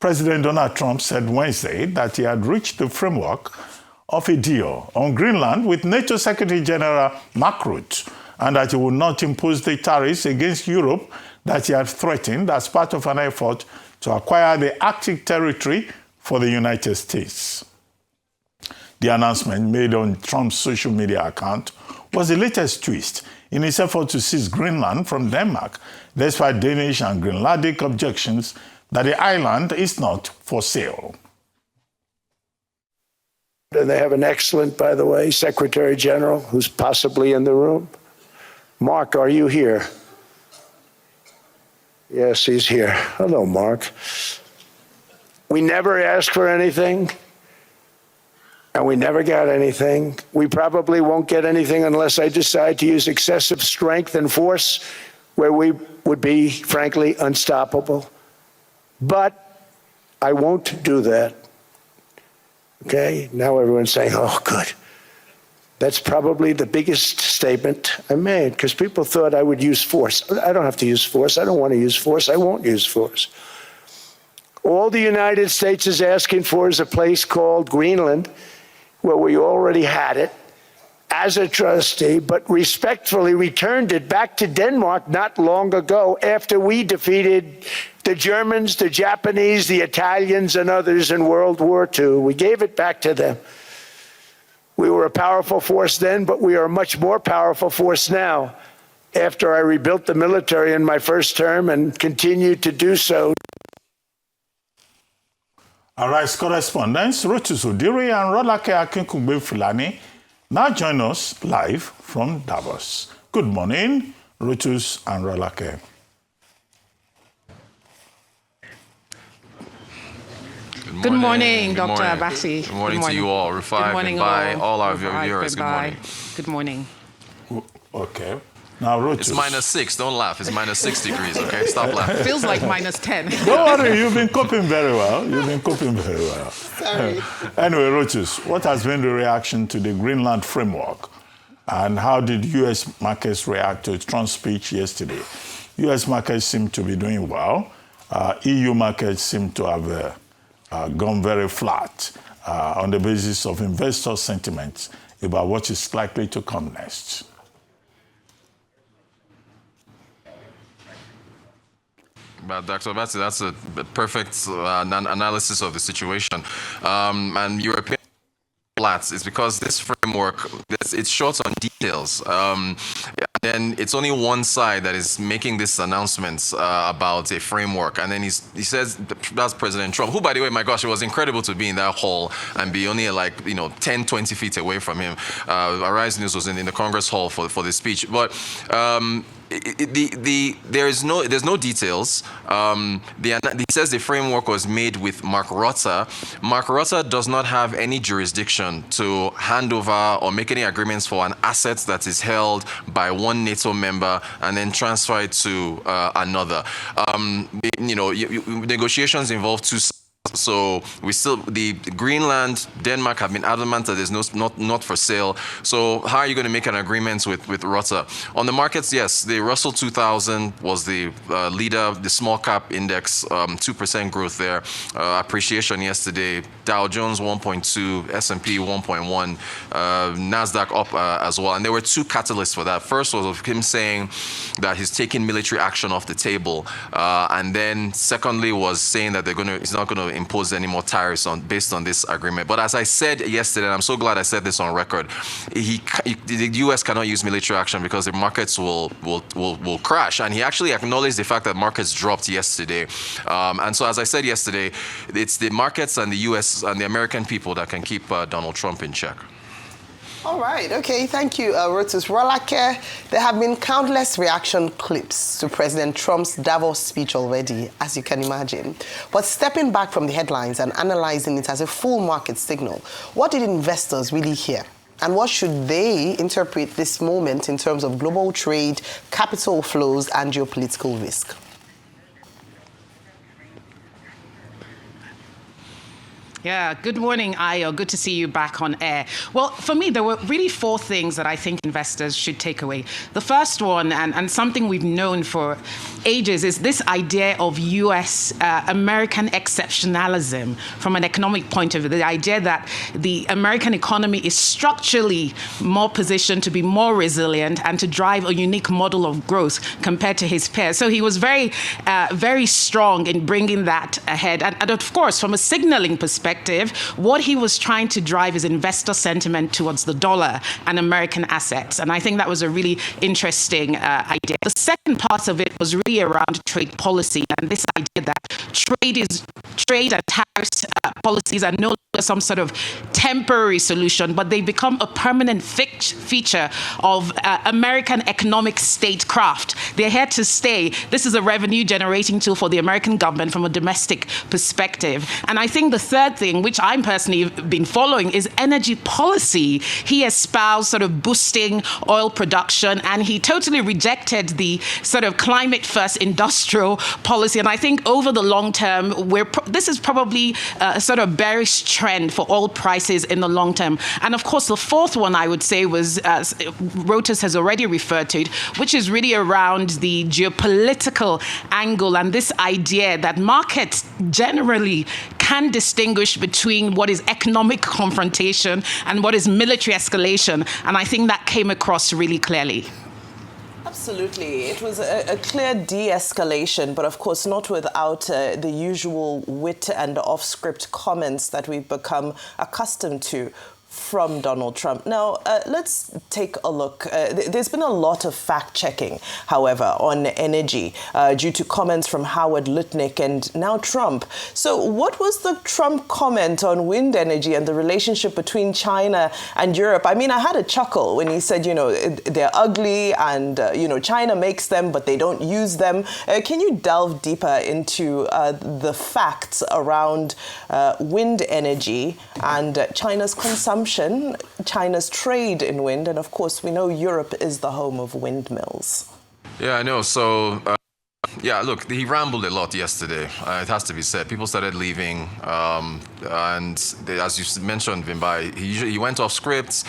President Donald Trump said Wednesday that he had reached the framework of a deal on Greenland with NATO Secretary General Mark Rutte, and that he would not impose the tariffs against Europe that he had threatened as part of an effort to acquire the Arctic territory for the United States. The announcement made on Trump's social media account was the latest twist in his effort to seize Greenland from Denmark, despite Danish and Greenlandic objections that the island is not for sale. And they have an excellent, by the way, Secretary General who's possibly in the room. Mark, are you here? Yes, he's here. Hello, Mark. We never asked for anything, and we never got anything. We probably won't get anything unless I decide to use excessive strength and force, where we would be, frankly, unstoppable. But I won't do that. Okay? Now everyone's saying, oh, good. That's probably the biggest statement I made, because people thought I would use force. I don't have to use force. I don't want to use force. I won't use force. All the United States is asking for is a place called Greenland, where we already had it as a trustee, but respectfully returned it back to Denmark not long ago after we defeated the Germans, the Japanese, the Italians, and others in World War II. We gave it back to them. We were a powerful force then, but we are a much more powerful force now, after I rebuilt the military in my first term and continue to do so. Our rights correspondents, Rotus Odiri and Rolake Akinkugbe Fulani, now join us live from Davos. Good morning, Rotus and Rolake. Good morning, Dr. Abasi. Good morning to you all. Rufai, goodbye. All our viewers, good morning. Good morning. Okay. Now, Rotus. It's -6. Don't laugh. It's -6 degrees, okay? Stop laughing. Feels like -10. Don't worry, you've been coping very well. You've been coping very well. Sorry. Anyway, Rotus, what has been the reaction to the Greenland framework? And how did U.S. markets react to Trump's speech yesterday? U.S. markets seem to be doing well. EU markets seem to have gone very flat on the basis of investor sentiment about what is likely to come next. But Dr. Abasi, that's a perfect analysis of the situation. And European flats is because this framework, it's short on details. Then it's only one side that is making these announcements about a framework. And then he says, that's President Trump, who, by the way, my gosh, it was incredible to be in that hall and be only 10, 20 feet away from him. Arise News was in the Congress Hall for the speech. But there's no details. He says the framework was made with Mark Rutte. Mark Rutte does not have any jurisdiction to hand over or make any agreements for an asset that is held by one NATO member and then transfer it to another. Negotiations involve two sides. So the Greenland, Denmark have been adamant that there's not for sale. So how are you going to make an agreement with Rutte? On the markets, yes, the Russell 2000 was the leader, the small cap index, 2% growth there. Appreciation yesterday. Dow Jones 1.2, S&P 1.1, NASDAQ up as well. And there were two catalysts for that. First was of him saying that he's taking military action off the table. And then secondly was saying that he's not going to impose any more tariffs based on this agreement. But as I said yesterday, and I'm so glad I said this on record, the U.S. cannot use military action because the markets will crash. And he actually acknowledged the fact that markets dropped yesterday. And so as I said yesterday, it's the markets and the U.S. and the American people that can keep Donald Trump in check. All right. Okay. Thank you, Rotus. Rolake, there have been countless reaction clips to President Trump's Davos speech already, as you can imagine. But stepping back from the headlines and analyzing it as a full market signal, what did investors really hear? And what should they interpret this moment in terms of global trade, capital flows, and geopolitical risk? Yeah, good morning, Ayo. Good to see you back on air. Well, for me, there were really 4 things that I think investors should take away. The first one, and something we've known for ages, is this idea of U.S. American exceptionalism from an economic point of view. The idea that the American economy is structurally more positioned to be more resilient and to drive a unique model of growth compared to his peers. So he was very, very strong in bringing that ahead. And of course, from a signaling perspective, what he was trying to drive is investor sentiment towards the dollar and American assets. And I think that was a really interesting idea. The second part of it was really around trade policy and this idea that trade and tariffs policies are no longer some sort of temporary solution, but they become a permanent feature of American economic statecraft. They're here to stay. This is a revenue generating tool for the American government from a domestic perspective. And I think the third thing, which I'm personally been following, is energy policy. He espoused sort of boosting oil production, and he totally rejected the sort of climate first industrial policy. And I think over the long term, this is probably a sort of bearish trend for oil prices in the long term. And of course, the fourth one I would say was, Reuters has already referred to it, which is really around the geopolitical angle and this idea that markets generally can distinguish between what is economic confrontation and what is military escalation. And I think that came across really clearly. Absolutely. It was a clear de-escalation, but of course not without the usual wit and off-script comments that we've become accustomed to from Donald Trump. Now, let's take a look. There's been a lot of fact-checking, however, on energy due to comments from Howard Lutnick and now Trump. So what was the Trump comment on wind energy and the relationship between China and Europe? I mean, I had a chuckle when he said, you know, they're ugly and, you know, China makes them, but they don't use them. Can you delve deeper into the facts around wind energy and China's consumption, China's trade in wind, and of course we know Europe is the home of windmills? Yeah, I know. So, yeah, look, he rambled a lot yesterday. It has to be said. People started leaving, and as you mentioned, Vimbai, he went off script,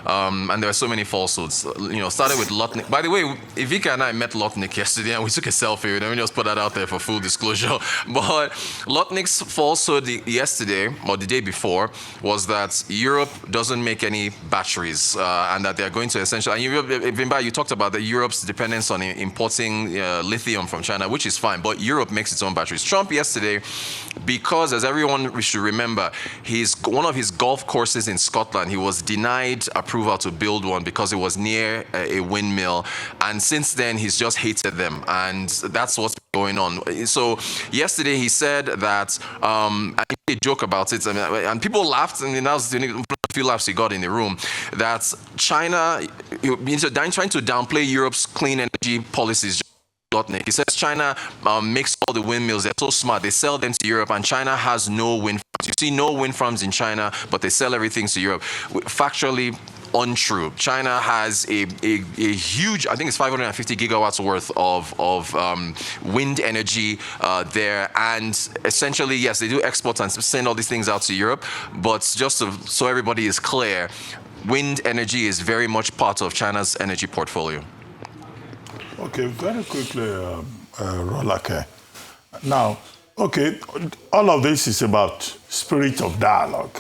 and there are so many falsehoods. You know, started with Lutnick. By the way, Ivika and I met Lutnick yesterday, and we took a selfie with him. We just put that out there for full disclosure. But Lutnick's falsehood yesterday, or the day before, was that Europe doesn't make any batteries, and that they're going to essentially. And Vimbai, you talked about Europe's dependence on importing lithium from China, which is fine, but Europe makes its own batteries. Trump yesterday, because as everyone should remember, one of his golf courses in Scotland, he was denied approval to build one because it was near a windmill, and since then he's just hated them, and that's what's going on. So yesterday he said that, and he made a joke about it, and people laughed, and that was the few laughs he got in the room, that China, trying to downplay Europe's clean energy policies. He says China makes all the windmills. They're so smart. They sell them to Europe, and China has no wind farms. You see no wind farms in China, but they sell everything to Europe. Factually untrue. China has a huge, I think it's 550 gigawatts worth of wind energy there. And essentially, yes, they do export and send all these things out to Europe. But just so everybody is clear, wind energy is very much part of China's energy portfolio. Okay, very quickly, Rolake. Now, okay, all of this is about spirit of dialogue.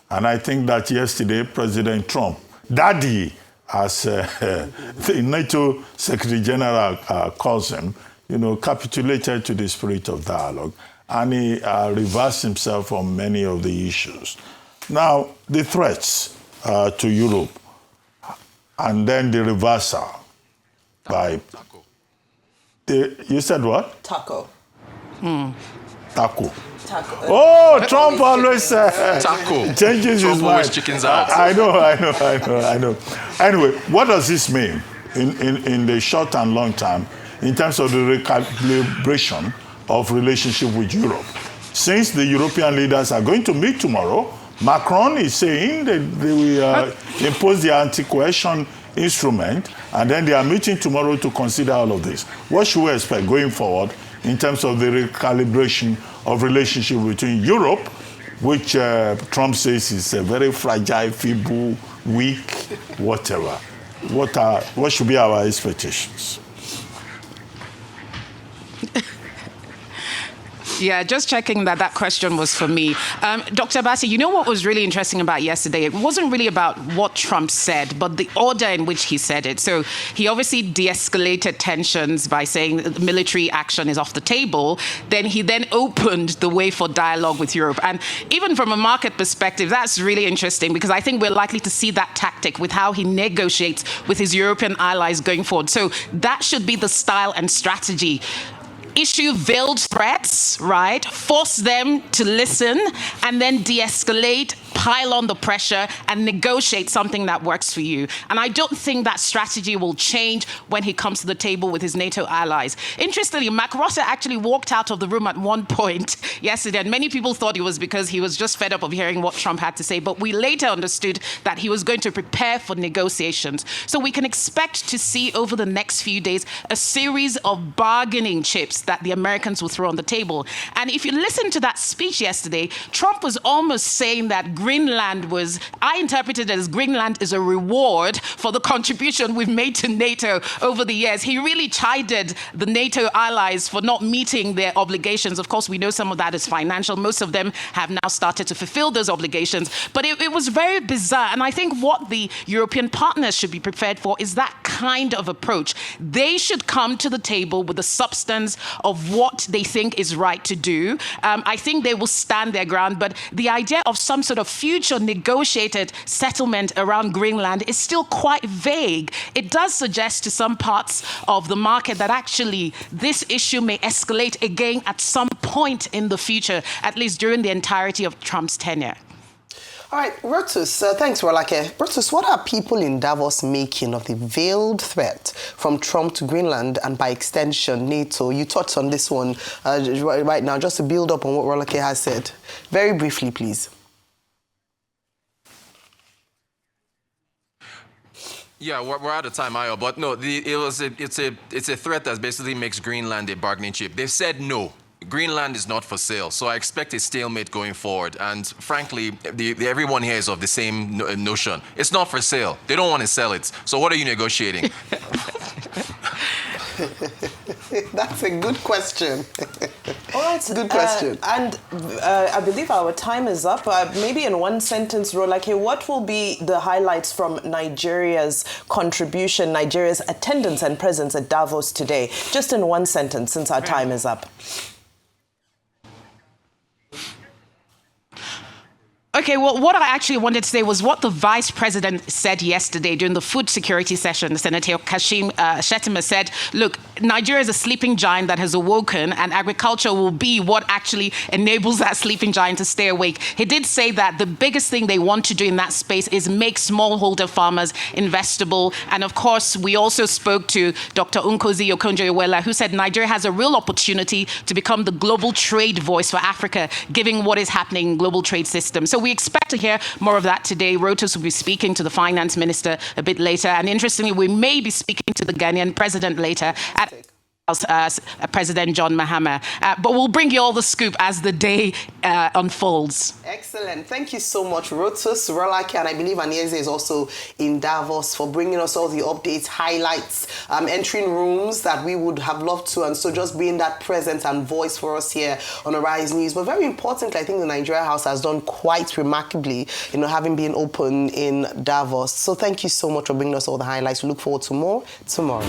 And I think that yesterday, President Trump, Daddy, as the NATO Secretary General calls him, you know, capitulated to the spirit of dialogue. And he reversed himself on many of the issues. Now, the threats to Europe, and then the reversal. By you said what? Taco. Taco. Taco. Oh, Trump always Taco. changes Trump his always mind. chickens out. I know. Anyway, what does this mean in the short and long term in terms of the recalibration of relationship with Europe? Since the European leaders are going to meet tomorrow, Macron is saying that they will impose the anti-coercion instrument, and then they are meeting tomorrow to consider all of this. What should we expect going forward in terms of the recalibration of relationship between Europe which Trump says is a very fragile, feeble, weak, whatever. What should be our expectations? Yeah, just checking that question was for me. Dr. Bassi, you know what was really interesting about yesterday? It wasn't really about what Trump said, but the order in which he said it. So he obviously de-escalated tensions by saying that military action is off the table. Then he opened the way for dialogue with Europe. And even from a market perspective, that's really interesting because I think we're likely to see that tactic with how he negotiates with his European allies going forward. So that should be the style and strategy. Issue veiled threats, right? Force them to listen and then de-escalate, pile on the pressure and negotiate something that works for you. And I don't think that strategy will change when he comes to the table with his NATO allies. Interestingly, Mark Rutte actually walked out of the room at one point yesterday, and many people thought it was because he was just fed up of hearing what Trump had to say. But we later understood that he was going to prepare for negotiations. So we can expect to see over the next few days a series of bargaining chips that the Americans will throw on the table. And if you listen to that speech yesterday, Trump was almost saying that I interpreted it as Greenland is a reward for the contribution we've made to NATO over the years. He really chided the NATO allies for not meeting their obligations. Of course, we know some of that is financial. Most of them have now started to fulfill those obligations. But it was very bizarre. And I think what the European partners should be prepared for is that kind of approach. They should come to the table with the substance of what they think is right to do. I think they will stand their ground. But the idea of some sort of future negotiated settlement around Greenland is still quite vague. It does suggest to some parts of the market that actually this issue may escalate again at some point in the future, at least during the entirety of Trump's tenure. All right, Rotus, thanks, Rolake. Rotus, what are people in Davos making of the veiled threat from Trump to Greenland and by extension NATO? You touched on this one right now, just to build up on what Rolake has said. Very briefly, please. Yeah, we're out of time, Ayo. But no, it's a threat that basically makes Greenland a bargaining chip. They've said no. Greenland is not for sale, so I expect a stalemate going forward. And frankly, everyone here is of the same notion. It's not for sale. They don't want to sell it. So what are you negotiating? That's a good question. All right. Good question. And I believe our time is up. Maybe in one sentence, Rolake, what will be the highlights from Nigeria's contribution, Nigeria's attendance and presence at Davos today? Just in one sentence, since our time is up. Okay, well, what I actually wanted to say was what the vice president said yesterday during the food security session. Senator Kashim Shettima said, look, Nigeria is a sleeping giant that has awoken, and agriculture will be what actually enables that sleeping giant to stay awake. He did say that the biggest thing they want to do in that space is make smallholder farmers investable. And of course, we also spoke to Dr. Nkosi Okonjo-Iweala, who said Nigeria has a real opportunity to become the global trade voice for Africa, given what is happening in global trade systems. So we expect to hear more of that today. Rotus will be speaking to the finance minister a bit later. And interestingly, we may be speaking to the Ghanaian president later at President John Mahama. But we'll bring you all the scoop as the day unfolds. Excellent. Thank you so much, Rotus, Rolake, and I believe Anieze is also in Davos for bringing us all the updates, highlights, entering rooms that we would have loved to, and so just being that presence and voice for us here on Arise News. But very importantly, I think the Nigeria House has done quite remarkably, having been open in Davos. So thank you so much for bringing us all the highlights. We look forward to more tomorrow.